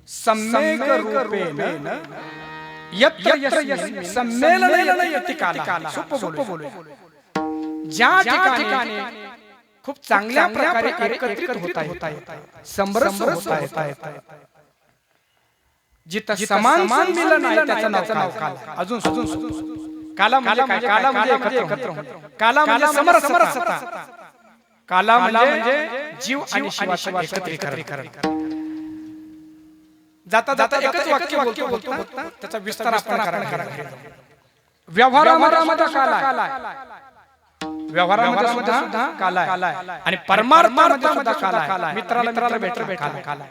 सम्यक रूपेण यत्र यस्मिन् सम्मेलनेन यति काला सोपं बोलूया. ज्या ठिकाणी खूप चांगल्या प्रकारे एकत्रित होता येतात, समरस होता येतात, जिथं समान मिलन आहे त्याचं नाव काला. अजून काला म्हणजे काय? काला म्हणजे एकत्र होणे, काला म्हणजे समरसता, काला म्हणजे जीव आणि शिवाचं एकत्रीकरण. जाता जाता एकच वाक्य बोलतो त्याचा विस्तार आपण करायला. व्यवहारामध्ये काला आहे, व्यवहारामध्ये सुद्धा काला आहे, आणि परमार्थामध्ये सुद्धा काला आहे. मित्राला भेटलं काला.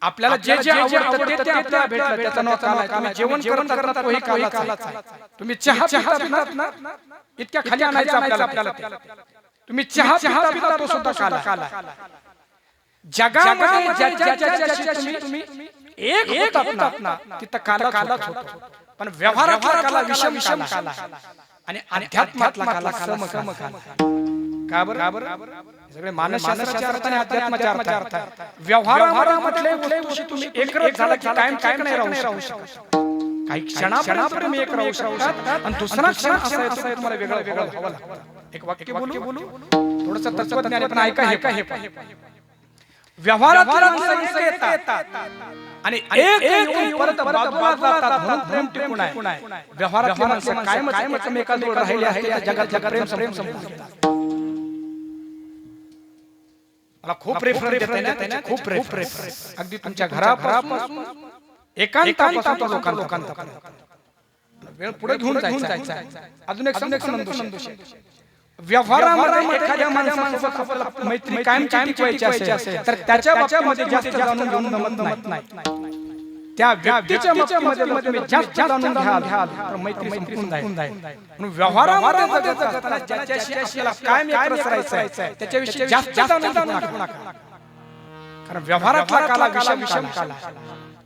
आपल्याला जे जे आवडतं ते आपल्याला भेटलं त्याचं नाव काला. तुम्ही जेवण करता तोही कालाच आहे. तुम्ही चहा पितात ना, इतक्या खाली आणायचं आपल्याला. तुम्ही चहा पिता तो सुद्धा काला. जगामध्ये ज्याच्याशी तुम्ही एक होतात ना तिथं कालाच होतो. पण व्यवहारातला काला विषम काला आणि अध्यात्मातला काला सम काला. का बरं? सगळे मानसशास्त्राच्या अर्थाने अध्यात्माच्या अर्थ आहे. व्यवहारामध्ये वस्तूशी तुम्ही एकरस झाला की कायम नाही राहू शकत. काही क्षणापर्यंत एक राहू शकतात आणि दुसरा क्षण असा येतो तुम्हाला वेगळं हवं लागतं. एक वाक्य बोलू थोडंसं तत्वज्ञान पण ऐका हे व्यवहारात येतात आणि एक परत बाजूला जातात म्हणून प्रेम टिकून आहे. व्यवहारातली माणसं कायमच एकमेकांजवळ राहिले आहे. जगात प्रेम संपून मला खूप रेफरन्स देता ना, खूप रेफरन्स अगदी तुमच्या घरापासून एकांतापासून लोकांपर्यंत वेळ पुढे घेऊन जायचा. अजून एक संदोष व्यवहारामध्ये एखाद्या माणसासोबत आपल्याला मैत्री कायम टिकवायची असेल तर त्याच्या बाबतीमध्ये जास्त जाणून घेऊन जमत नाही. त्या व्यक्तीच्या बाबतीमध्ये तुम्ही जास्त जाणून घ्याल तर मैत्री संपून जाईल. म्हणून व्यवहारामध्ये जगताना ज्याच्याशी आपल्याला कायम एकरस राहायचं आहे त्याच्याविषयी जास्त जाणून घेऊ नका. कारण व्यवहारातला काला विषम काला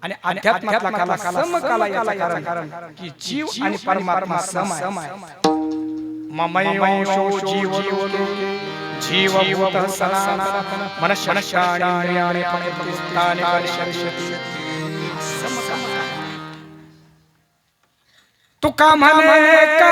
आणि अध्यात्मातला काला सम काला. याचं कारण की जीव आणि परमात्मा सम आहे. ममैवंशो जीवलोके जीवभूतः सनातन मनश्शक्राणि प्रकृतिस्थानि परिशर्षति. तुका म्हणे का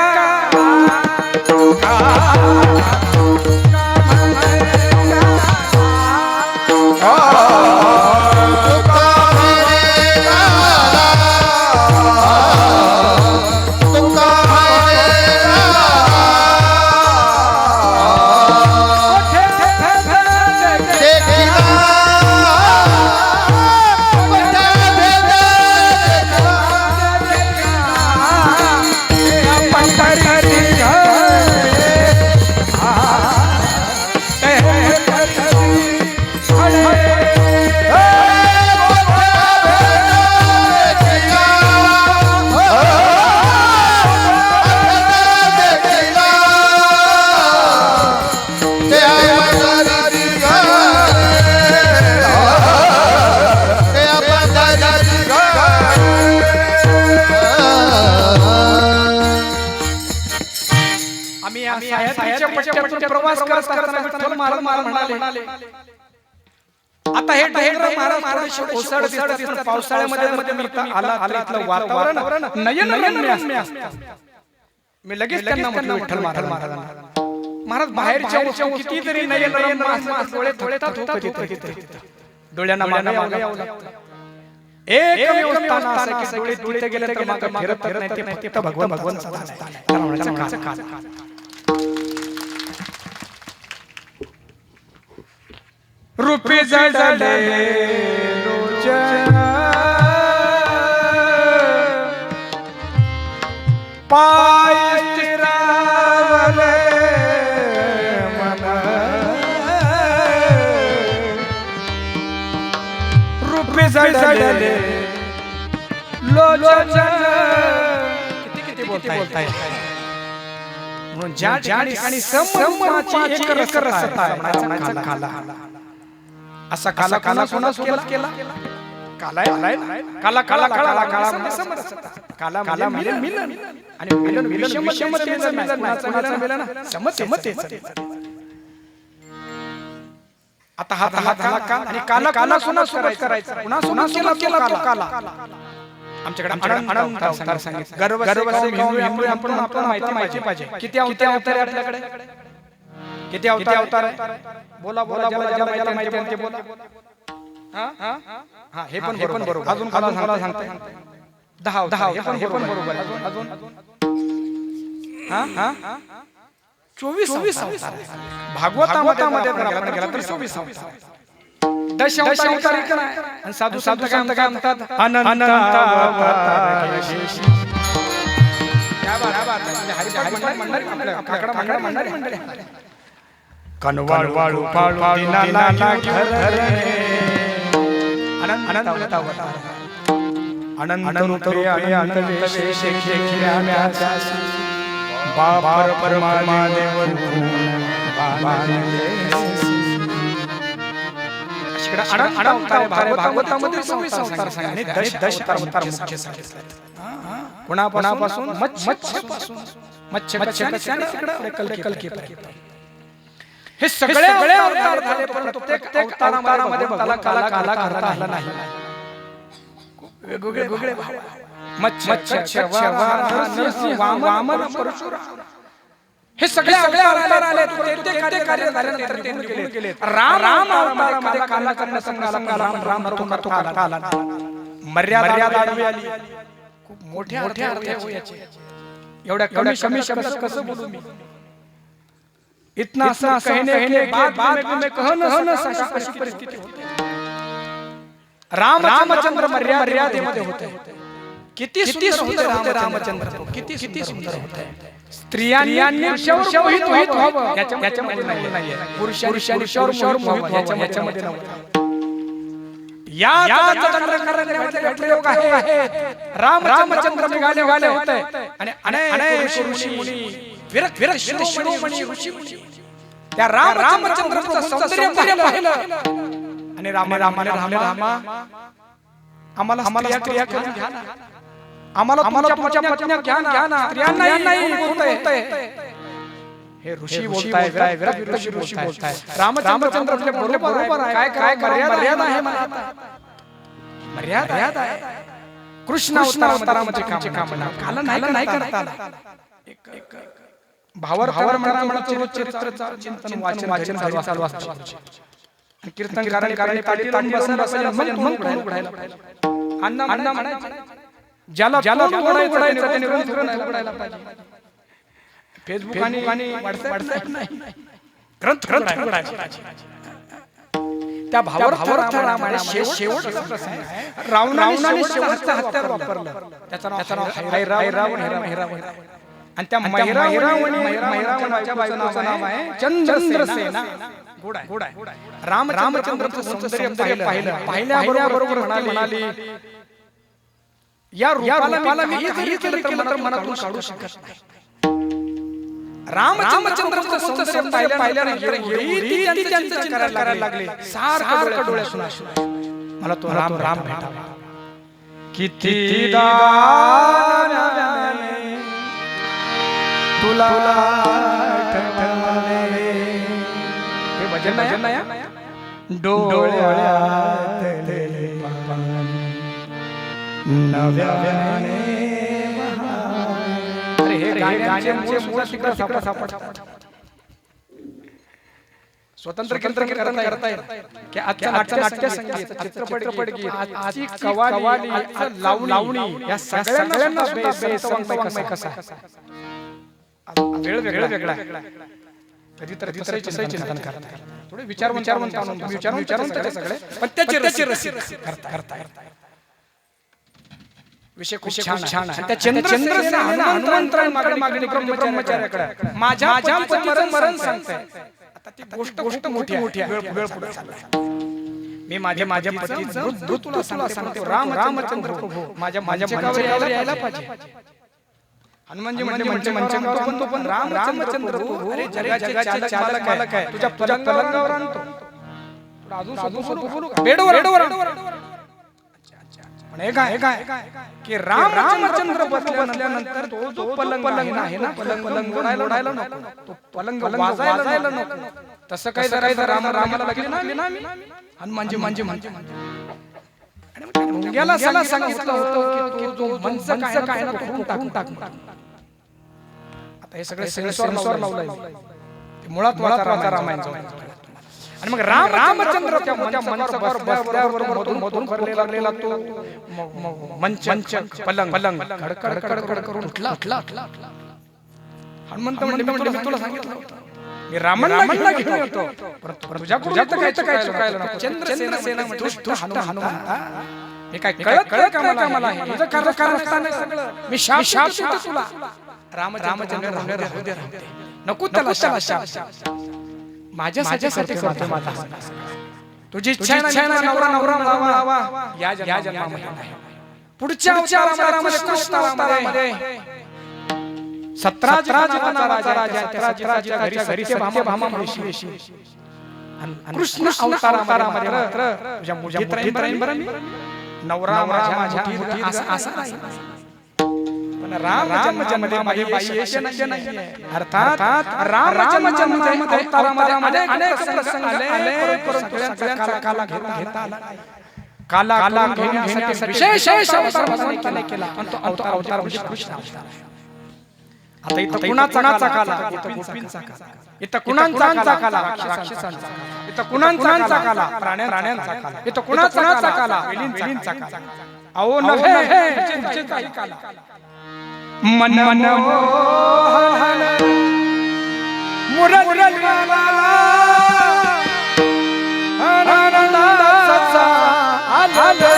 प्रवास करताना विठ्ठल महाराज म्हणाले आता हे महाराज ओसाड दिसतात. पावसाळ्यामध्ये आला इथलं वातावरण नयनरम्य असतं. मी लगेच त्यांना म्हटलं विठ्ठल महाराज बाहेरच्या किती तरी नयनरम्य डोळे थोडेतात डोळ्यांना मागे यावं लागतं. एक स्थान असं की डोळे तिथे गेले तर मागे फिरत नाही. ते फक्त भगवान रूपी जडले लोचन पाय स्थिरावले मन. रूपी जडले लोचन किती बोलताय. म्हणून ज्या ठिकाणी समची एकरसता आहे काला. असा काला कोणास केला? काला काला काला काला काला म्हणजे समरसता. काला काला मिलन आणि मिलन विषमतेचं मिलन समतेचं. आता हा झाला काल आणि काला काला सुना करायचा पुन्हा सुना केला तो काला आमच्याकडे अनंत अवतार सांगितले गर्व से आपण माहिती पाहिजे किती अवतार आहे आपल्याकडे किती अवतार बोला ज्याला माहिती आहे ते बोला हा हे पण बरोबर अजून मला सांगते 10 हे पण बरोबर अजून 24 भागवतामध्ये आपण गेला तर 24 दश अवतार आणि साधू काय म्हणतात अनंत अवतार क्या बात आहे हरिपाठ मंडळी कनवाळ वाळू पाळू दिनाला घरणे अनंत अवतार अनंत रूपे अनंत वेश खेळण्याचा बापर परमादेव भागवतामध्ये 24 अवतार सांगितले 10 अवतार मुख्य सांगितले कोणापासून मत्स्य कल्की हे सगळे अवतार झाले परंतु प्रत्येक अवतारामध्ये त्याला काला करता आला नाही वेगवेगळे मत्स्य वामन परशुराम हे सगळे अवतार आले ते कार्य झाल्यानंतर ते गेले राम अवतारामध्ये काला करण्याचा राम काला मर्यादा आली खूप मोठे अर्थ आहे याचे एवढ्या कमी शब्दात कसं बोलू मी इतना सा कहने के बाद में कह न सका अशी परिस्थिती होते रामचंद्र मर्यादेमध्ये होते किती सुंदर होते रामचंद्र किती सुंदर होते स्त्रियांनी पुरुषावर मोहित व्हावं याच्यामध्ये नाहीये पुरुषांनी पुरुषावर मोहित व्हावं याच्यामध्ये नव्हतं या करण्यामध्ये प्रयोग आहे रामचंद्र निघाले होते आणि अनेक ऋषी विरक्त शिरोमणी ऋषी त्या रामचंद्राचं सौंदर्य पाहिलं आणि रामाने आम्हाला क्रिया करून घ्या ना आम्हाला तुमच्या पत्न्या घ्या ना स्त्रियांना नाही बोलतोय हे ऋषी बोलताय विरक्त ऋषी बोलताय रामचंद्र आपले बरोबर आहे काय मर्यादा आहे मला मर्यादा आहे कृष्ण अवतारामध्ये कामना काला नाही करता एक भावर म्हणतो चरित्राचा चिंतन वाचन चालू असतं कीर्तन कारण ताली बसले मन उघडायला अन्न म्हणायचं ज्याला उघडायचं त्याने उघडायला पाहिजे फेसबुक आणि व्हॉट्सअप नाही ग्रंथ त्या भावार्थ रामायणामध्ये शेवटचा प्रसंग आहे रावणाने शेवटचा हत्यार वापरलं त्याचं नाव हैरावण आणि त्या महिरावणाच्या बायकोचं नाव आहे चंद्रसेना घोडा रामचंद्राचं सौंदर्य पाहिल्याबरोबर म्हणाली या रूपाला मी काही केलं तर मनातून काढू शकत नाही रामचंद्राचं सौंदर्य पाहिल्याने त्यांचं चिंतन करायला लागले सारखं डोळ्यातून अश्रू मला तो राम भेटावा किती तुला हे भजन नाही डोळ्यातले नव्याने अरे हे गाण्याचे मूळ शिखर सापडत स्वतंत्र कीर्तन करता येईल की आजचं नाट्य संगीत चित्रपट गीत आजची कवाली लावणी या सगळ्यांना बेसंग कसा वेगळा कधीतरी चिंतन करता थोडे विचारवंत सगळे पण त्याची रसी करता विषय खूप छान आहे त्या चंद्रसेना हनुमंतरांकडे मागणी ब्रह्मचार्याकडे माझ्या पतीचं मरण सांगताय आता ती गोष्ट मोठी वेळ पुढे चालला मी माझ्या पतीचं मृत्यू तुला सांगते रामचंद्र प्रभू माझ्या मंचकावर यायला पाहिजे हनुमानजी म्हणजे तो पण रामचंद्र प्रभू अरे जगाचे चालक आहे तुझ्या पलंगावर आणतो अजून बोलू का बेडवर पण हे काय की रामचंद्र बसल्यानंतर तो पलंग आहे ना पलंग उडायला नको तो पलंग वाजायला नको तसं काही जरा रामाला लागले ना हनुमानजी म्हणजे मुंग्याला सांगितलं होतं की जो मंच काय ना टाकून टाक. आता हे सगळे स्वर लावलंय ते मुळात रामायण. आणि मग रामचंद्र त्या मंचावर बसल्यावर मधून भरलेला तो मंच पलंग कडकड करून उठला. हनुमंत म्हणले मी तुला सांगितलं मी रामाला घेऊन येतो परंतु तुझ्याकडून काय चुकायला नको. चंद्रसेना म्हणजे हनुमंता मी काय कळत का मला तुझं कारण सगळं मी शाप देतो तुला. रामचंद्र राहू दे नको त्याला शाप माझ्यासाठी करतो माझा. तुझी इच्छा ना नवरा लावा या जन्मामध्ये नाही पुढच्या अवतारामध्ये कृष्ण अवतारामध्ये 17 जन्माचा राजा त्या घरी सत्यभामा ऋषी कृष्ण अवतारामध्ये तुझ्या मुठीत राहीन बरं मी नवरा माझ्या मुठीत असं नाही. पण राम जन्मामध्ये माझी बाई यश नाहीये. अर्थात राम जन्मामध्ये अवतारामध्ये अनेक प्रसंग आले परंतु सगळ्यांचा काला घेता आला. काला घेण्यासाठी विशेष अवतार भगवंताने केला आणि तो अवतार म्हणजे कृष्ण अवतार. आता इथं कुणाचा काला इथं गोपींचा काला इथं कुणाचा काला राक्षसांचा इथं कुणाचा काला प्राण्यांचा काला इथं कुणाचा काला वेलींचा काला. अहो नव्हे तुमचे काही काला मन मोहन मुरलीवाला आनंदाचा आले.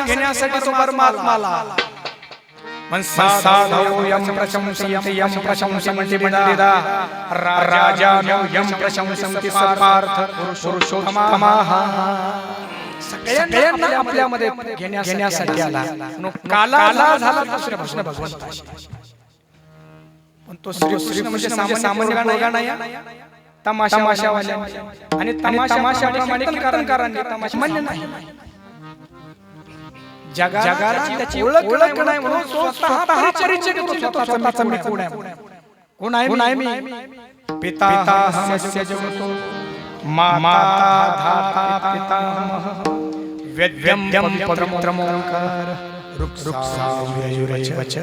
घेण्यासाठी तो परमात्माला साधो यम प्रशंसन्ति यम प्रशंसन्ति मंदिरा राजानो यम प्रशंसन्ति सर्वार्थ पुरुषोत्तमाः. सगळ्यांना आपल्यामध्ये घेण्यासाठी आला. काला झाला कृष्ण भगवंताशी. पण तो श्री म्हणजे सामान्य मुलगा नाही तमाशावाल्या आणि तमाशाप्रमाणे कीर्तनकारांनी तमाशा म्हणले नाही. जगाला त्याची ओळख नाही म्हणून स्वतः परिचय देतो स्वतःचा मी कोण आहे मी पिता हमस्य जगतो माता धाता पितामह वेद्यं पवित्रमोंकार रुक्साव्ययुरवच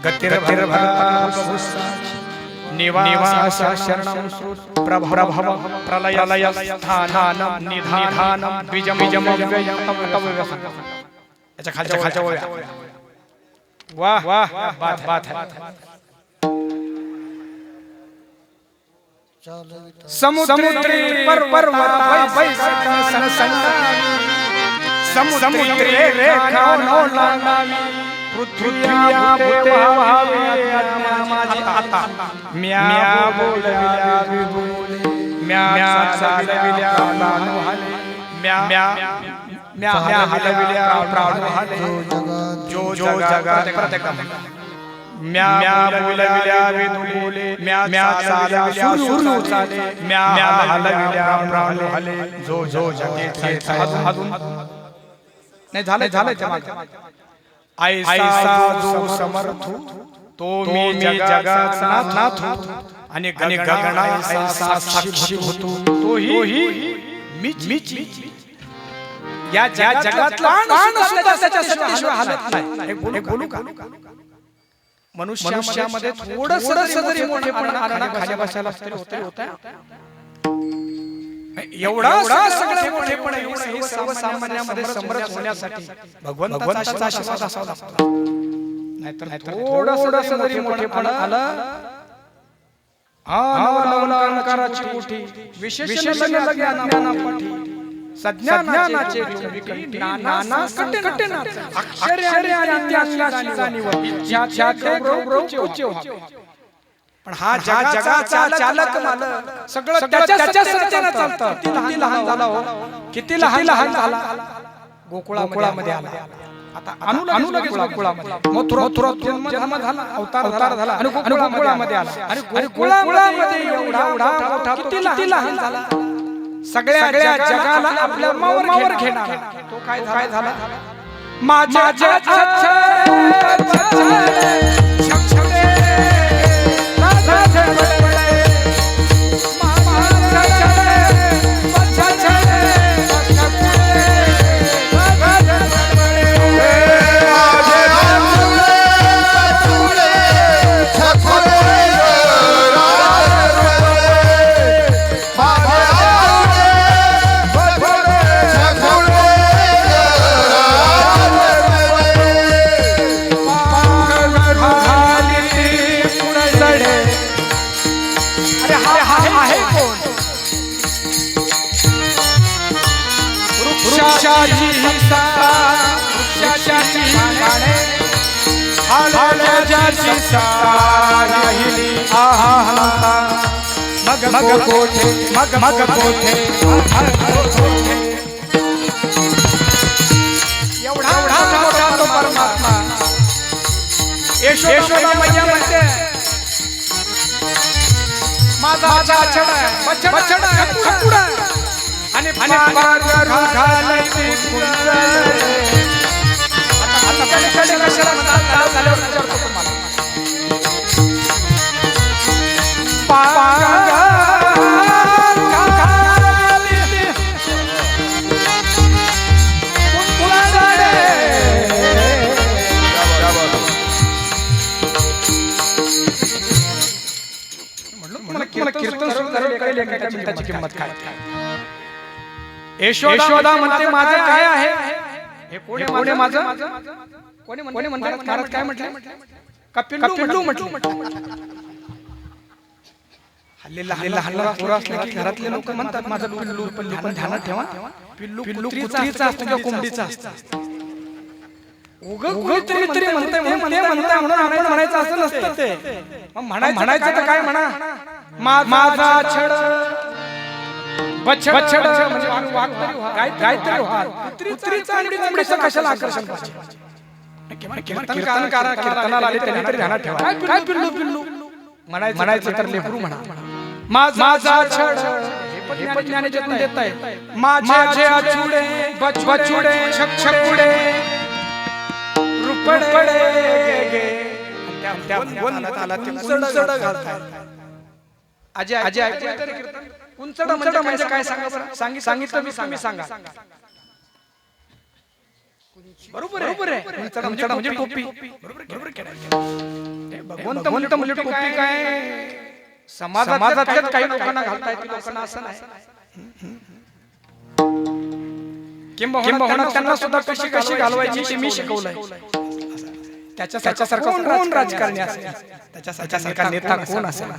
गतिर्भर्ता निवास शरणं प्रभव प्रलय स्थानं निधानं द्विजम व्ययं. याच्या खालच्या ओळ्या वाह बात है. समुद्री पर्वता समुद्री रेखा नो लावी पृथ्वीया भूते व्हावे आज्ञा माझी आता म्या बोलविल्या विभुले म्या चालविल्या प्राण हाले म्या हलविल्या प्राण हाले जो जगात प्रत्येक म्या बोलविल्या विभुले म्या चालविल्या सूर्य चाले म्या हलविल्या प्राण हाले जो जगात अजून नाही झालं ऐसा जो समर्थ तो मी जगाचा नाथ आणि गगना ऐसा साक्षी होतो तोही मीच या जगातला प्राण सुद्धा त्याच्याशिवाय हालत नाही. एक बोलू का मनुष्यामध्ये थोडंसं जरी मोठेपणा आला ना खाली बसायला होता एवढा सगळं मोठेपणा हे सर्वसामान्यामध्ये समरस होण्यासाठी भगवंताचा आशीर्वाद असावा. नाहीतर थोडंसं जरी मोठेपणा आलं अलंकाराची कोठी विशेष ज्ञानापाठी सज्ञानाचे नाना कठीण अक्षरे आणि ज्ञानाची जाणीव इच्छाचे पण हा जगाचा चालक मालक सगळं त्याच्या सत्याने चालतं. किती लहान झाला हो, किती लहान झाला गोकुळामध्ये आला. आता अनु लगेच गोकुळामध्ये मथुरा जन्म झाला, अवतार झाला आणि गोकुळामध्ये आला. आणि गोकुळामध्ये एवढा मोठा किती लहान झाला. सगळ्या जगाला आपल्या मावर घेणार. तो काय झाला माझ्या मग कोठे एवढा मोठा तो परमात्मा. यशोदा मैया म्हणते माझा बछडा आणि कीर्तन सुरू करेल एका मिनिटाची किंमत काय. यशोदा म्हणते माझं काय आहे हे कोणी माझं कोणी म्हणतात महाराज काय म्हटलं का पिल्लू म्हटलं. लहान पोरं असले की घरातले लोक म्हणतात माझं पिल्लू पण ध्यानात ठेवा पिल्लू कुत्रीचा असतो किंवा कोंबडीचा असतो. कोणीतरी म्हणते म्हणून आपण म्हणायचं असं नसतं. ते म्हणायचं तर काय म्हणा माझा छड बछड म्हणजे वाघ तरी व्हा गाय तरी व्हा कुत्रीचा आणि कोंबडीचं कशाला आकर्षण पाहिजे. कीर्तनाला आले त्यांनी तरी ध्यानात ठेवा काय पिल्लू म्हणायचं तर लेकरू म्हणा माझा छड हे पण ज्ञानाच्यातून देत आहे. माझे आचुडे बछुडे छकुडे रुपडे त्या बोलण्यात ते उंचड घालतात. अजय उंचड म्हणजे काय सांगितलं मी सांगा. बरोबर आहे. उंचड म्हणजे टोपी. बरोबर भगवंत म्हणजे टोपी काय समाजात काही लोकांना घालता येते लोकांना असं नाही. किंबहुना त्यांना सुद्धा कशी घालवायची ते मी शिकवलंय. त्याच्यासारखा कोण राजकारणी असेल, त्याच्यासारखा नेता कोण असेल.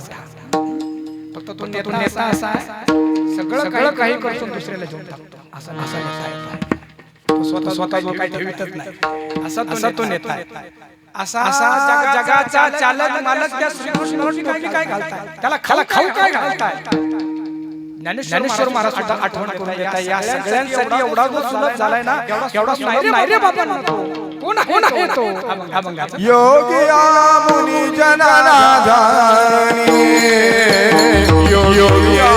फक्त तो नेता असा आहे सगळं काही करतो दुसऱ्याला घेऊन टाकतो असं नसायला. स्वतः जो काही ठेवितच नाही असा तो नेता आहे. असा जगाचा चालक मालक त्या श्रीकृष्णावरती काय घालताय, त्याला खाऊ काय घालताय. ज्ञानेश्वर महाराज सुद्धा आठवण करून देतात, या सगळ्यांसाठी एवढा जो सुलभ झालाय ना, एवढा सुलभ नाही रे बाबा. कोण आहे तो? योगिया मुनी जनाधानी योगिया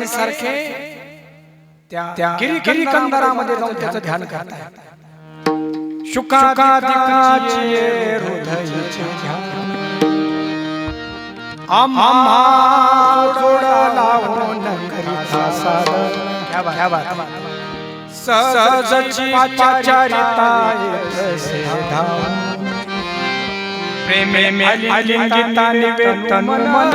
सारखे त्या गिरी कंदरामध्ये जाऊन त्याचं ध्यान करतात. शुकादिकाची हृदयाचे ध्यान आम्हा जोडा लावून करीता सादर. क्या बात सहजची पाचारिता येतसे धाम प्रेमे आलिंगिता निवेदन मन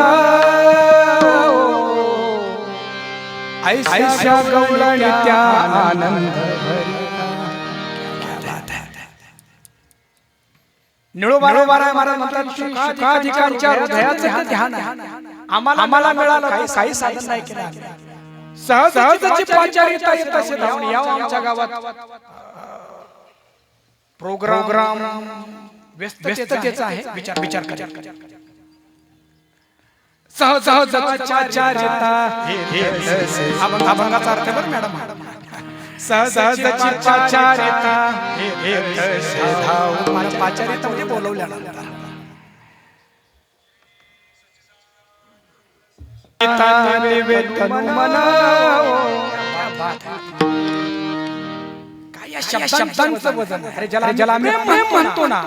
ऐसा गौरणी त्या आनंद निळोबारा महाराज म्हणतात सुखाधिकांच्या हृदयाचं ध्यान आम्हाला मिळालं काही साधन नाही केलं. सहजची पाचारिता येतसे धाम. यावं आमच्या गावात प्रोग्राम व्यस्ततेचा आहे, विचार करा. सहजचा अभंगाचा अर्थ बरं मॅडम. सहजची पाचारिता येतसे धाम. पाचारिता म्हणजे बोलवल्या शब्दांचं वजन. अरे ज्याला आम्ही प्रेम म्हणतो ना,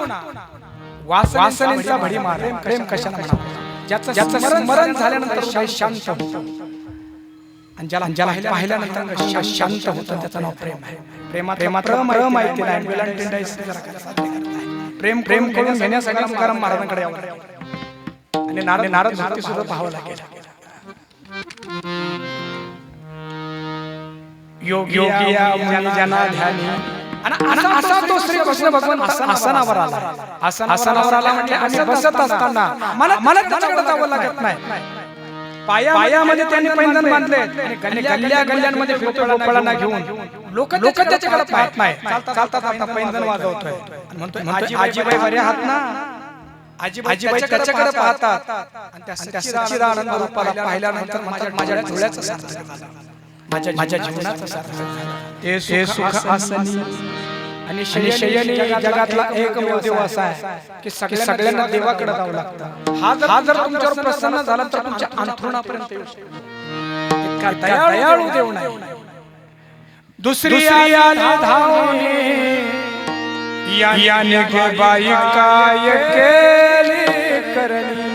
वासनेचा भडीमार. प्रेम कशाला म्हणावं? ज्याचं स्मरण झाल्यानंतर शांत होतं, आणि ज्याला पाहिल्यानंतर शांत होतं, त्याचं नाव प्रेम आहे. प्रेमात माहिती नाही. प्रेम करून घेण्यासाठी तुकाराम महाराजांकडे यावं आणि नारद भक्ती सुद्धा पाहावं लागेल. योगिया मुनी जना ध्यानी. असा तो श्री कृष्ण भगवान आसनावर आला म्हणजे आम्ही बसत असताना मला त्याच्याकडे जावं लागत नाही. पायामध्ये त्यांनी पैंजण बांधले आणि गल्ल्यांमध्ये गोपाळांना घेऊन लोक त्याच्याकडे पाहत नाही. चालतात पैंजण वाजवतोय, म्हणतोय आजीबाई बरे आहात ना. आजीबाई त्याच्याकडे पाहतात आणि त्या सच्चिदानंद रूपाला पाहिल्यानंतर माझ्या डोळ्याचं सार्थक झालं, माझ्या जीवनाचं सार्थक झालं. ते सुख आसनी आणि शयनी जगातला एकमेव देव असा आहे की सगळ्यांना देवाकडे जावं लागतं. हा जर तुमच्यावर प्रसन्न झाला तर तुमच्या अंथरुणापर्यंत येऊ शकतो. इतका दयाळू देव नाही. दुसरी आली धावणे याने के बाई काय केली करणी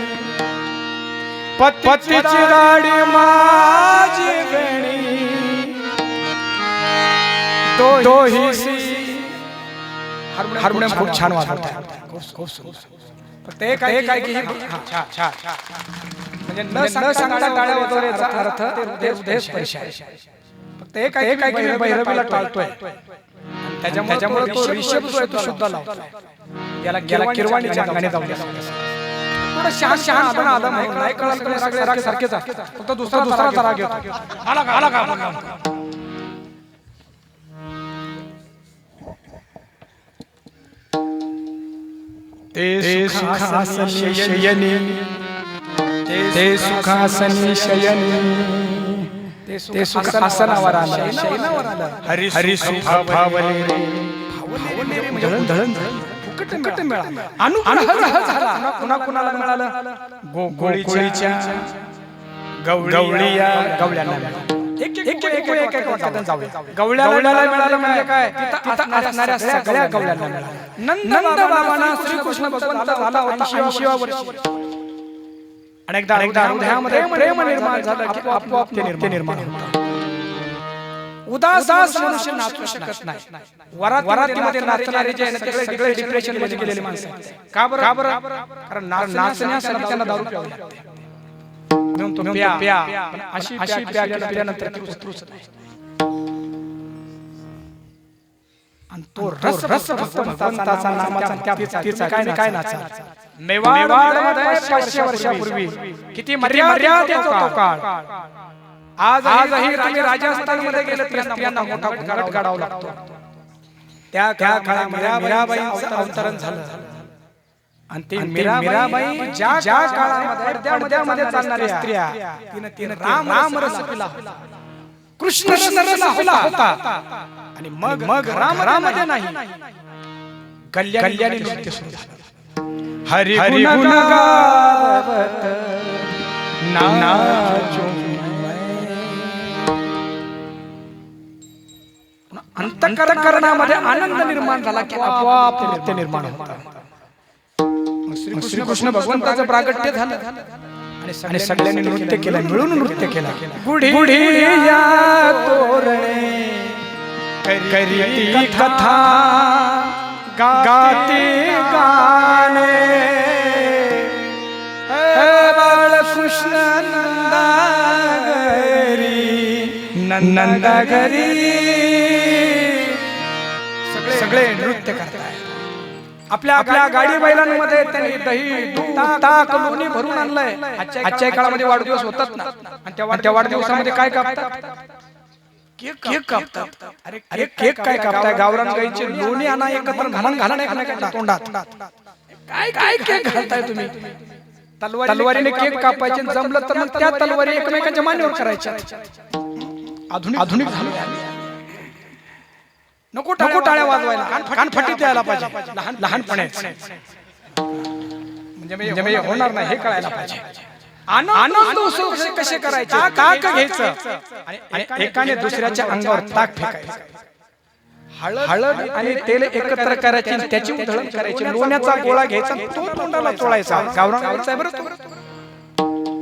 पतीची राडी माझी गणी दोहीसी. हार्मोनियम खूप छान वाजवत आहे. फक्त एक आहे की म्हणजे न सांगता टाळ्या वाजवण्याचा अर्थ ते हृदय स्पर्श आहे. फक्त एक आहे की भैरवीला टाळतोय त्याच्यामुळे तो ऋषभ जो आहे तो शुद्ध लावतो. याला किरवाणीच्या अंगाने जाऊ द्या. थोडं शहाणपणा आला नाही कळलं तर सगळे राग सारखेच असतात. फक्त दुसरा राग येतो. आला का ते सुखासनी शयनी ते सुखासनी शयनी ते सुखासनावर आला शयनावर आला. हरी सुख भावले रे धळण फुकट मिळाला. अनुग्रह झाला. कुणाला मिळालं? गोळीच्या गवळ्यांना गवळ्याला मिळालं म्हणजे काय? तिथं असणाऱ्या सगळ्या गवळ्यांना मिळालं. नंद बाबांना श्रीकृष्ण भगवंत झाला होता 80व्या वर्षी. अनेकदा हृदयामध्ये प्रेम निर्माण झालं की आपोआप ते निर्माण होतं. उदास मनुष्य नाचू शकत नाही. वरातीमध्ये नाचणारे जे सगळे डिप्रेशन मध्ये गेलेले माणसं. का बरं? कारण नाचण्यासाठी त्यांना दारू प्यावी लागते. अशी प्याल्यानंतर तो रस भगवंताचा नामाचा काय नाचा. मेवाडमध्ये 500 वर्षापूर्वी किती मर्यादित होता तो काळ. आजही तुम्ही राजस्थानमध्ये गेले तर स्त्रियांना मोठा घाट गाडावा लागतो. त्या काळामध्ये मीराबाईंचं अवतरण झालं. आणि ती मीराबाई ज्या काळामध्ये पडद्यामध्ये चालणाऱ्या स्त्रिया तिने राम रस पिला, कृष्ण रस पिला होता. आणि मग रामामध्ये नाही कल्याणी नृत्य सुरू झालं. हरी गुण गावत नाचो अंतःकरणामध्ये आनंद निर्माण झाला की आपोआप नृत्य निर्माण होतं. श्रीकृष्ण भगवंताचं प्रागट्य झालं आणि सगळ्यांनी नृत्य केलं, मिळून नृत्य केलं. गुढी या तोरणे करीती कथा गाती गाणे बाळकृष्ण नंदा घरी सगळे नृत्य करतात. आपल्या गाडी बैलांमध्ये त्यांनी दही दूध ताक लोणी भरून आणलंय. आजच्या काळामध्ये वाढदिवस होतात ना, आणि त्या वाढदिवसामध्ये काय कापतात? केक कापतात. अरे केक काय कापताय? गावरान गाईचे लोणी आणा एकत्र घालून घाला नाही तोंडात. काय केक घालताय तुम्ही? तलवारीने केक कापायचे. जमलं तर मग त्या तलवारी एकमेकांच्या मानेवर करायच्या. आधुनिक झालो. नको टाळ्या वाजवायला, कानफटीत यायला पाहिजे लहानपणे. म्हणजे होणार नाही हे कळायला पाहिजे. आनंद उत्सव कसे करायचे? ताक घ्यायचं आणि एकाने दुसऱ्याच्या अंगावर ताक फेकायचं. हळद आणि तेल एकत्र करायची, त्याची उधळण करायची. लोण्याचा गोळा घ्यायचा, तो तोंडाला चोळायचा. गावरान गावचा बरं.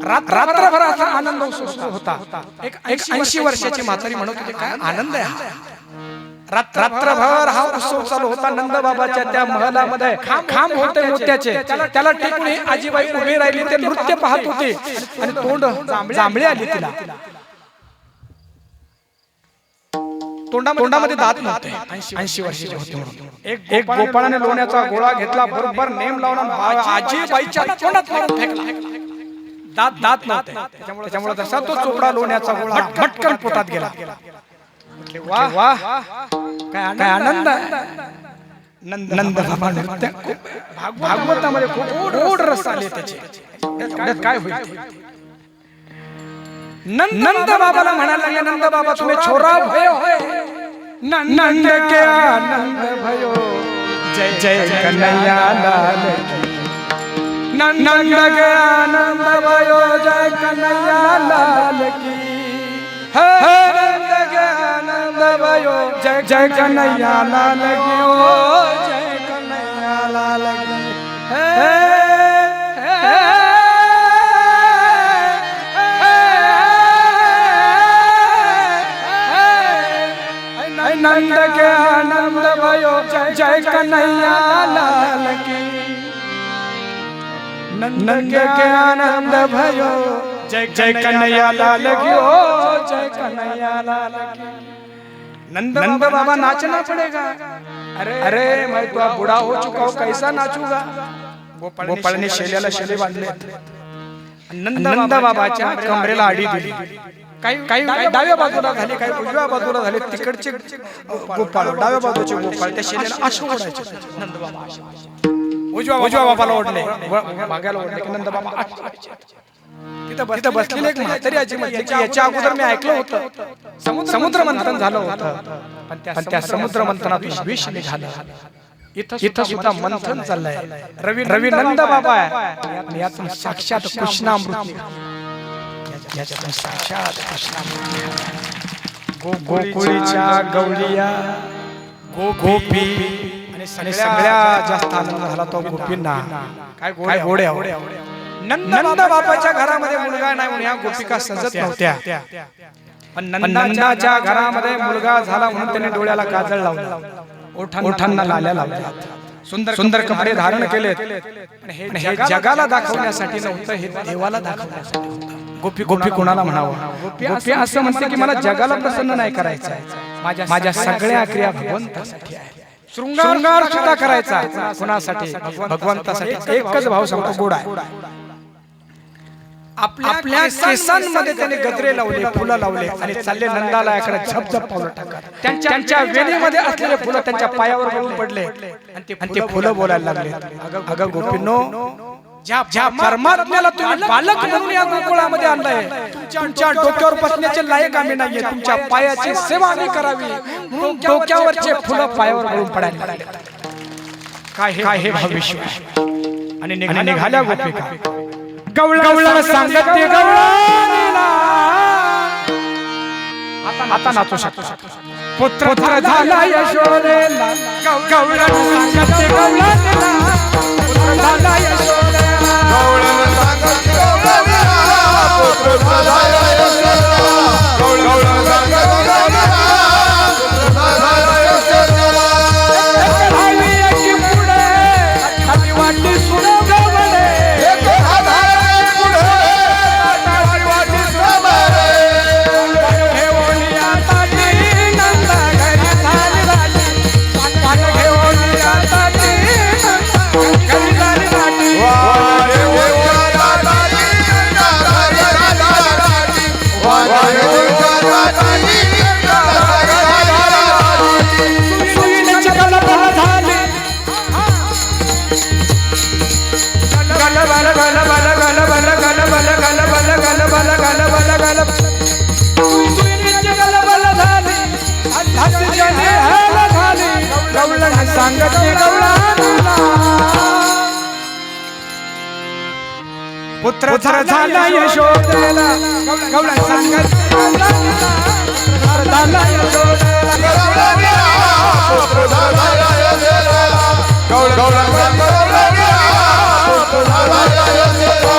रात्रभर असा आनंद उत्सव होता. एक 80 वर्षाची म्हातारी म्हणत होती, काय आनंद आहे. रात्रभर हा उत्सव चालू होता. नंदबाबाच्या त्या महलामध्ये खांब होते मोत्याचे. त्याला टेकून आजीबाई उभी राहिली. ते नृत्य पाहत होते आणि तोंड जांभळे आली तिला. तोंडामध्ये दात नव्हते. 80 वर्षाचे होते म्हणून एक गोपाळाने लोण्याचा गोळा घेतला, बरोबर नेम लावून आजीबाईच्या तोंडात मारून फेकला. दात नव्हते. त्याच्यामुळे तसा तो चोपडा लोण्याचा गोळा पटकन पोटात गेला. वाह काय आनंद आहे. नंद बाबा नृत्य भागवतामध्ये खूप गोड रस आले त्याचे. काय होईल? नंद बाबाला म्हणायला लागले, नंद बाबा तुम्ही छोरा भय होय. नंद के आनंद भयो जय जय कन्हैया लाल की नंद के आनंद भयो जय कन्हैया लाल की हे नंद के आनंद भयो जय जय कन्हैया लाल की ओ जय कन्हैया लाल की नंद के आनंद भयो जय कन्हैया लाल की नंद के आनंद भयो जय जय कन्हैया लाल की ओ जय कन्हैया लाल की नंद बाबा नाचना पड़ेगा। अरे मैं तो अब बूढ़ा हो चुका हूँ, कैसा नाचूंगा। वो पळणी शेल्याला शेले बांधले, नंद बाबाच्या कमरेला आडी दिली, काही डाव्या बाजूला झाले, काही उजव्या बाजूला झाले, तिकडचे गोपाळ डाव्या बाजूचे गोपाळ त्या शेल्याला अशा ओढायचे, नंद बाबा उजव्या बाबाला ओढले, मागायला ओढले की नंद बाबा तिथं बसलेले एक म्हातारी आजी म्हटली की याच्या अगोदर मी ऐकलं होतं समुद्र मंथन झालं होतं, पण त्या समुद्र मंथनातून विष निघालं, इथं सुद्धा मंथन चाललंय। रवी नंद बाबा आहे, यातून साक्षात कृष्णामृत, याच्यातून साक्षात कृष्णामृत। गोकुळीच्या गवळिया गोपी आणि सगळ्या जास्त आनंद झाला तो गोपींना, काय गोड्या। नंद बाबाच्या घरामध्ये मुलगा नाही म्हणून या गोपिका सजत नव्हत्या, पण नंदाच्या घरामध्ये मुलगा झाला म्हणून त्यांनी डोळ्याला काजळ लावलं, ओठांना लाल्या लावल्या, सुंदर कपडे धारण केले, हे जगाला दाखवण्यासाठी नव्हतं, हे देवाला दाखवण्यासाठी होतं। गोपी कोणाला म्हणावं? गोपी असं म्हणते की मला जगाला प्रसन्न नाही करायचं, माझ्या सगळ्या क्रिया भगवंतासाठी आहे। शृंगार सुद्धा करायचा कोणासाठी? भगवंतासाठी। एकच भाव सांगतो, गोड आहे। आपल्या केसांमध्ये त्याने गजरे लावले, फुलं लावले आणि चालले नंदालयाकडे झपझप पावलं टाकत। त्यांच्या वेणीमध्ये असलेले फुलं त्यांच्या पायावर गळून पडले आणि ते फुलं बोलायला लागले, अगं गोपींनो, ज्या परमात्म्याला तुम्ही बालक म्हणून या गोकुळामध्ये आणलंय, तुमच्या डोक्यावर बसण्याचे लायक आम्ही नाहीये, तुमच्या पायाची सेवा आम्ही करावी म्हणून डोक्यावरचे फुलं पायावर गळून पडायला लागले। काय हे भविष्य। आणि निघाल्या गोपिका गवळण सांगत ते गवळणीला, आता नाचू शकतो, पुत्र झाला यशोदेला, गवळण सांगत ते गवळणीला, पुत्र झाला यशोदेला, गवळण सांगत ते गवळणीला, पुत्र झाला यशोदेला, गवळण सांगत ते गवळणीला, पुत्र झाला यशोदेला। एक हवी एकी पुढे हवी वाटी सुनो गवळे, एक सांगत पुत्र झाला यशोदेला, गवळण सांगत झाला यशोदेला, पुत्र झाला यशोदेला, गवळण सांगत पुत्र झाला यशोदेला।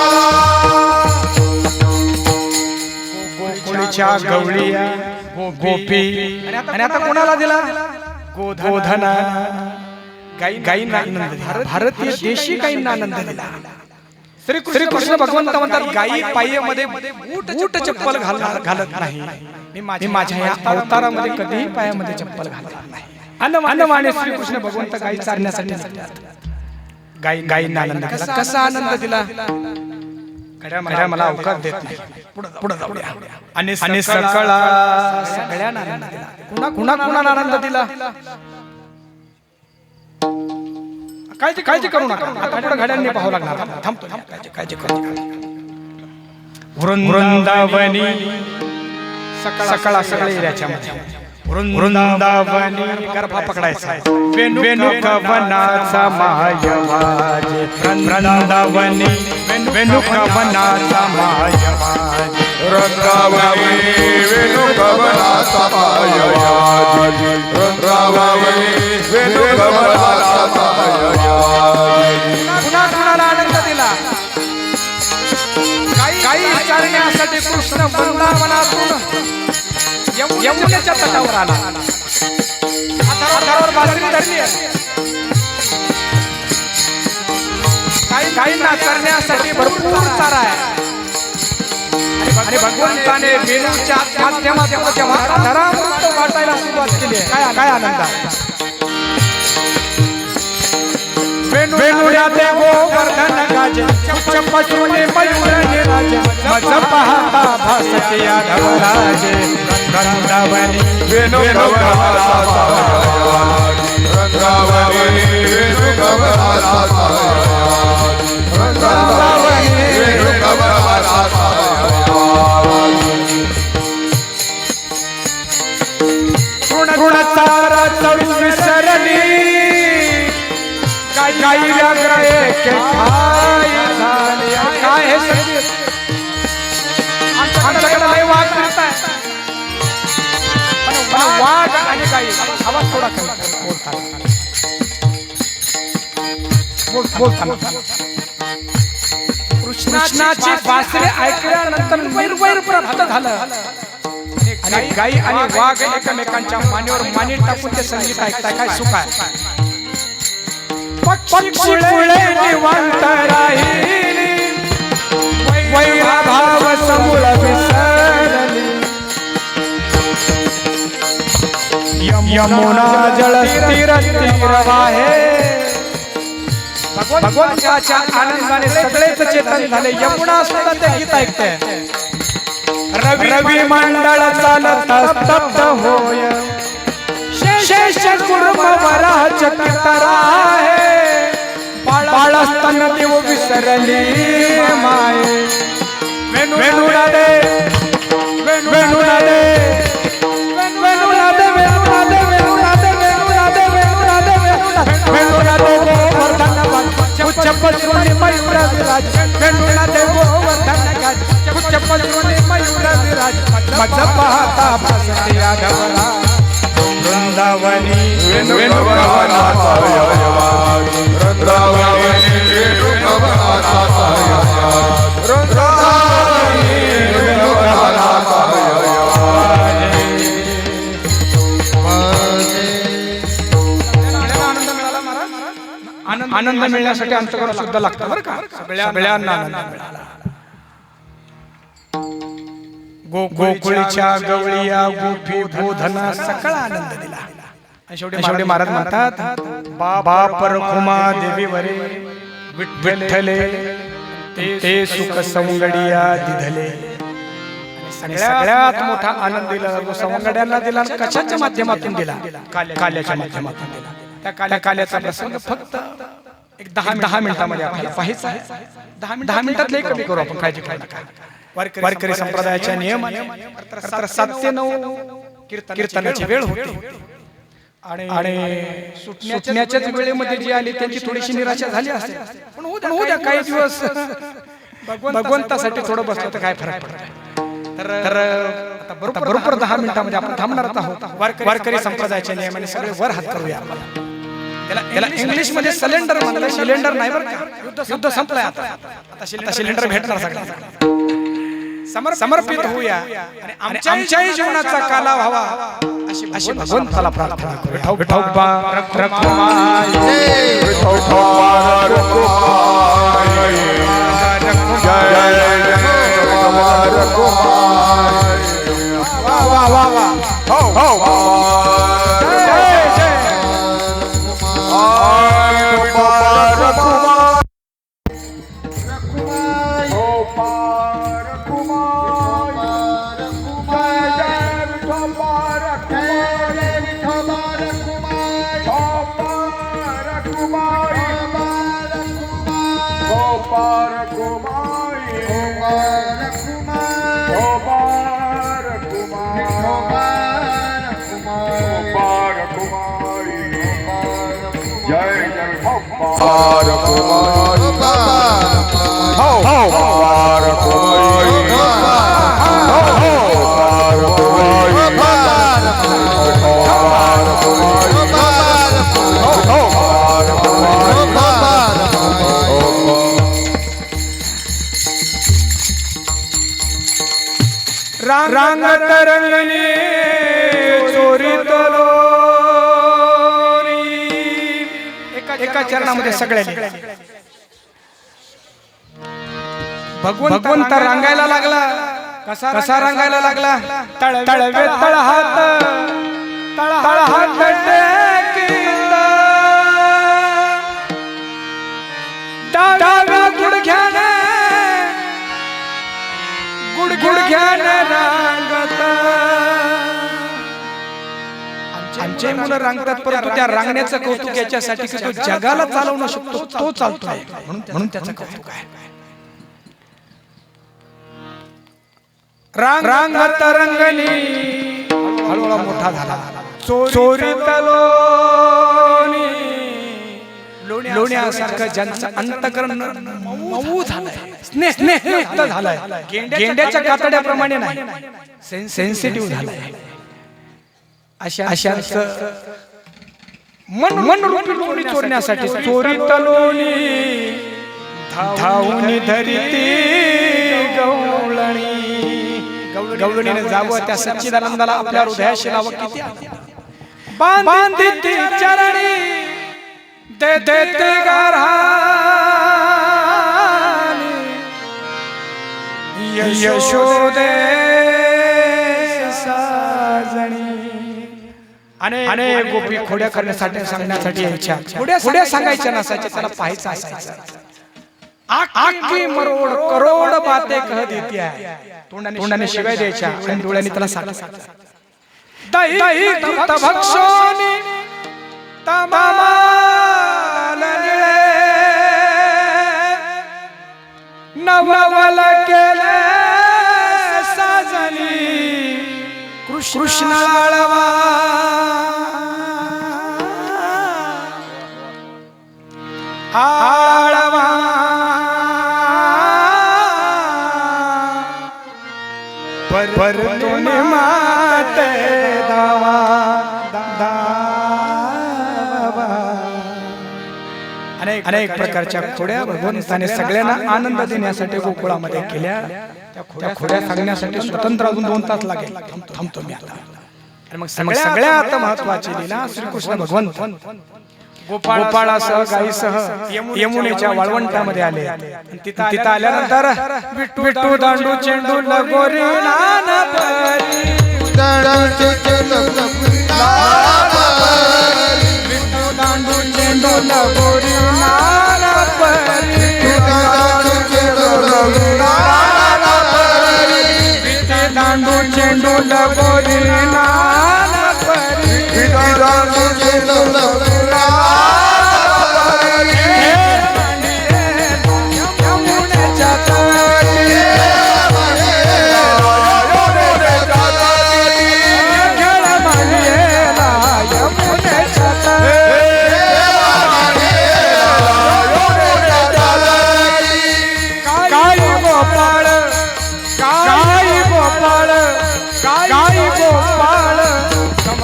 गोकुळीच्या गवळिया गोपी आणि आता कोणाला दिला? गोधना गायींना आनंद दिला, भारतीय देशी गायींना आनंद दिला। श्री कृष्ण भगवंत म्हणतात, गायी पायामध्ये बूट चप्पल घालत नाही, मी माझ्या या अवतारामध्ये कधीही पायामध्ये चप्पल घालत नाही। अनमाने श्री कृष्ण भगवंत गायी चारण्यासाठी निघतात, गायींना आनंद दिला। कसा आनंद दिला? घड्या मला अवकाश देत नाही, पुढे जाऊया। आणि सगळ्यांना आनंद दिला। कुणा आनंद दिला? काळजी करू नका, पुढे घड्यांनी पाहावं लागणार, थांबतो, काळजी करू नका। वृंदावनी सकाळ सगळे याच्यामध्ये वृंदावनी गर्भा पकडायचा वेणू कवनाचा मायवाजे वृंदावनी वेणू कवनाचा मायवाजे रंगावली वेणू कवनाचा मायवाजे रंगावली वेणू कवनाचा मायवाजे पुन्हा कुणाला आनंद दिला काही विचारण्यासाठी कृष्ण वृंदावनातून यमुनेच्या तटावर आला हातावर बासरी धरली काही नाचण्यासाठी भरपूर चारा आहे आणि भगवंताने वेणूच्या माध्यमातून जेव्हा अधरामृत वाटायला सुरुवात केली आहे काय आनंद आहे वेणुड्या ते गोवर्धन गाजे चपसुने मयूर निराजे मज पाहता भासते यादवराजे वृंदावनी वेणू कवनाचा रंगावली वेणू कवनाचा रंगावली वेणू कवनाचा ऋणचारा चढू विसरली काही व्याघ्र एक काय हे संगीत आमच्याकडे लय वाघ फिरताय पण वाघ आणि गाई आवाज थोडा कमी बोलताना कृष्णाची बासरी ऐकल्यानंतर निर्वैर प्राप्त झालं आणि गाई आणि वाघ एकमेकांच्या मानेवर माने टाकून ते संगीत ऐकताय काय सुख आहे पक्षी निवांत राहिली वैरा भाव समूळ विसरली यमुना जळ स्थिर स्थिर वाहे भगवंताच्या आनंदाने सगळेच चेतन झाले यमुना सुद्धा ते गीत ऐकते रवी मंडळ चालत स्तब्ध होय शेष कुर्म वरा चकितरा बाळस्तन देव विसरली माये वेणुला दे वेणुला दे वेणुला दे वेणुला दे वेणुला दे वेणुला दे वेणुला दे वेणुला दे गोवर्धन उच्च पसरुनी मयूर विराज वेणुला दे गोवर्धन गाज उच्च पसरुनी मयूर विराज मज पाहता भासते यादवरा वृंदावनी वेणू कवनाचा मायवाजे रंगावली वेणू कवनाचा रंगावली वेणू कवनाचा आनंद मिळण्यासाठी आमच्याकडे सुद्धा लागतं बरं का सगळ्यांना आनंद मिळाला गोकुळीच्या गवळीया गोपी भूधना सकळ आनंद दिला शेवटी महाराज म्हणतात बाप रखुमा देवी वरे विठ्ठले ते सुख सवंगडिया दिधले सगळ्यात मोठा आनंद दिला तो सवंगड्यांना दिला कशाच्या माध्यमातून दिला काल्याच्या माध्यमातून दिला त्या काल्याचा प्रसंग फक्त एक 10 मिनिटांमध्ये आपल्याला पाहायचा आहे 10 मिनिटात लई कमी करू आपण काळजी काय वारकरी संप्रदायाच्या नियम 7 ते 9 कीर्तनाची वेळ होती आणि सुटण्याच्याच वेळेमध्ये जी आली त्यांची थोडीशी निराशा झाली असेल पण उद्या काही दिवस भगवंतासाठी थोडं बसलं तर काय फरक पडतो तर आता बरोबर 10 मिनिटांमध्ये आपण थांबणार आहोत वारकरी संप्रदायाच्या नियमाने सगळे वर हात करूया त्याला इंग्लिश मध्ये सिलेंडर म्हणलं सिलेंडर नाही बरं का युद्ध संपलंय आता सिलेंडर भेटणार सगळ्यांना समर्पित होऊया आणि आमच्याही जीवनाचा काला व्हावा अशी भगवंताला प्रार्थना करूया विठोबा रखुमाई वा वा वा कुमार कुमारी हो कुमार कुमारी कुमार कुमारी कुमार रांग तरंगणी चोरी तलोरी एका चरणामध्ये सगळे भगवंत रांगायला लागला कसा रांगायला लागला तळवे तळहात टेकिला डाव्या गुडघ्याने रांगत आमचे मुलं रांगतात परंतु त्या रांगण्याचं कौतुक याच्यासाठी की तो जगाला चालवणं शकतो तो चालतोय म्हणून त्याचं कौतुक आहे रांग तरंगणी हळूहळू मोठा झाला चोरी तलोनी लोण्यासारखं ज्यांचं अंतकरण मऊ झालंय स्नेहयुक्त झालंय गेंड्याच्या कातड्याप्रमाणे नाही सेन्सिटिव्ह झालंय अशा मन रूपी लोणी चोरण्यासाठी चोरी तलोनी धावून धरती गवळणीने जावं त्या सच्चिदानंदाला आपल्या हृदयाशी लावं किती बांधिती चरणी देते गाराणी यशोदे साजणी अनेक गोपी खोड्या करण्यासाठी सांगण्यासाठी यायच्या खोड्या सांगायच्या नसायच्या त्याला पाहायचं असायचं आखी मरोड करोड बाते कह देती आहे तोंडाने शिवाय द्यायच्या आणि डोळ्यांनी त्याला सांगायचं दही भक्षोनी तमालने नवल केले साजनी कृष्ण आळवा आळवा परतोने माते दावा अनेक प्रकारच्या खोड्या भगवंताने सगळ्यांना आनंद देण्यासाठी गोकुळामध्ये केल्या त्या खोड्या सांगण्यासाठी स्वतंत्र अजून 2 तास लागेल थांबतो मी आता आणि मग सगळ्यात महत्त्वाची लीला श्रीकृष्ण भगवंत गोपाळासह गाईसह यमुनेच्या वाळवंटामध्ये आले तिथं आल्यानंतर विठू दांडू चेंडू लगोरी दांडू चेंडू लगोरी दांडू चेंडू लगोरी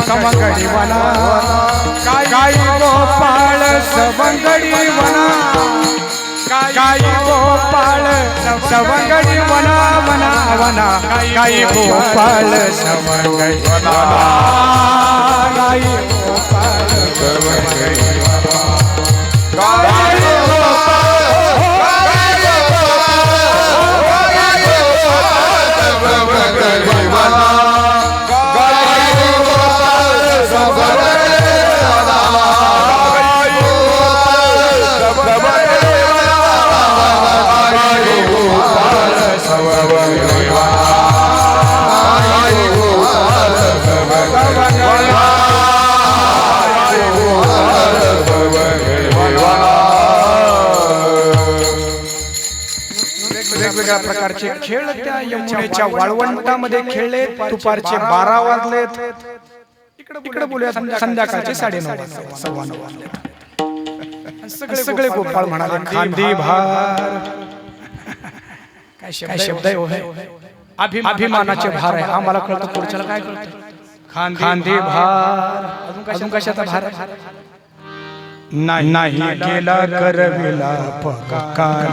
सवंगडी वना गाई गोपाळ सवंगडी वना गाई गोपाळ सवंगडी वना वना वना गाई गोपाळ सवंगडी वना गाई गोपाळ सवंगडी वना गाई वेगवेगळ्या प्रकारचे खेळ त्या यमुनेच्या वाळवंटामध्ये खेळले दुपारचे 12 वाजलेत इकडे बोलूया संध्याकाळचे 9:30 वाजले सगळे गोपाळ म्हणाले खांदी भार. काय शब्द आहे हो हे? अभिमानाचे भार आहे. आम्हाला कळतं, पुढच्याला काय कळतं? खांदी भार. अजून कशाचा भार? नाही गेला करविला पकार,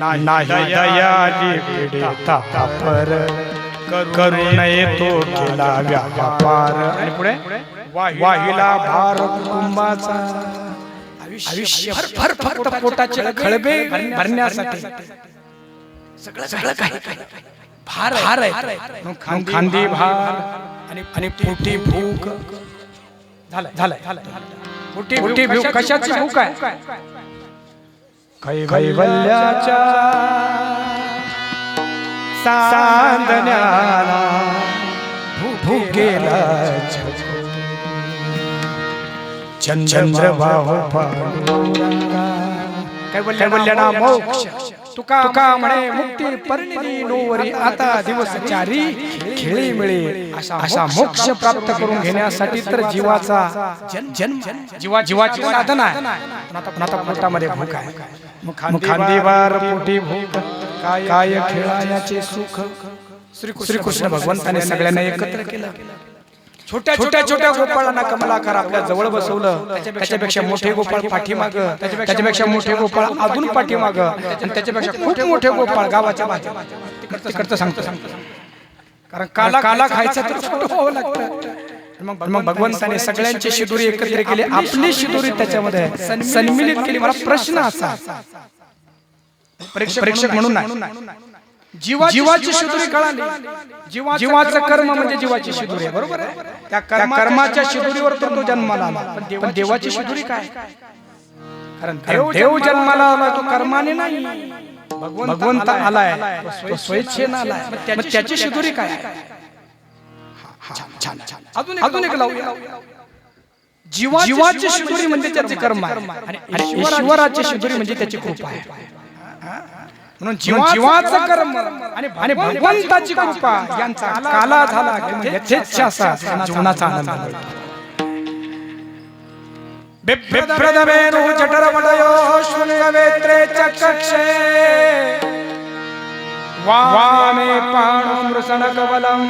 नाही दयाली पीडिता पर, करू नये तो केला व्यापार. आणि पुढे वाहिला भार कुटुंबाचा, आयुष्य भर फक्त पोटाचे खळबे भरण्यासाठी सगळं काही भार आहे. खांदी भार आणि पोटी भूक. झालं पोटी भूक. कशाची भूक आहे? कैवल्याच्या सांदण्याला भुकेला चंद्र बाहू पांडुरंगा. कैवल्याना मोक्ष. तुका म्हणे मुक्ती परिणिली नोवरी, आता दिवस चारी खेळी मिळे. असा मोक्ष प्राप्त करून घेण्यासाठी तर जीवाचा जन्म, जीवाची साधना आहे. पण आता पोटामध्ये भूक आहे. खांदी भार पोटी भूक, काय खेळायाचे सुख. श्रीकृष्ण भगवंताने सगळ्यांना एकत्र केलं. छोट्या गोपाळांना कमलाकार आपल्या जवळ बसवलं. त्याच्यापेक्षा मोठे गोपाळ पाठीमाग, त्याच्यापेक्षा मोठे गोपाळ अजून पाठीमाग, आणि त्याच्यापेक्षा खूप मोठे गोपाळ गावाच्या बाजू. तिकडचं सांगतो. कारण काला खायचा तर व्हावं लागतं. मग भगवंताने सगळ्यांची शिदोरी एकत्र केली, आपली शिदोरी त्याच्यामध्ये सन्मिलित केली. मला प्रश्न असा, परीक्षक म्हणून नाही, जीवाची शिदोरी कळाली. जीवाचं कर्म म्हणजे जीवाची शिदोरी आहे, बरोबर आहे. त्या कर्माच्या शिदोरीवर तो जन्माला आला. पण देवाची शिदोरी काय? कारण देव जन्माला आला तो कर्माने नाही, भगवंत आलाय, तो स्वेच्छेने आलाय. मग त्याची शिदोरी काय? अजून एक लावूया. जीवाची शिदोरी म्हणजे त्याचे कर्म आहे, आणि ईश्वराची शिदोरी म्हणजे त्याची कृपा आहे. म्हणून जीवाचं कर्म आणि भगवंताची कृपा यांचा काला झाला की यथेच्छा असा जीवनाचा आनंद मिळतो. बिभ्रदमेनु जठरमणयो शृंगवेत्रे चक्षे, वामे पाणो मृषणकवलम्.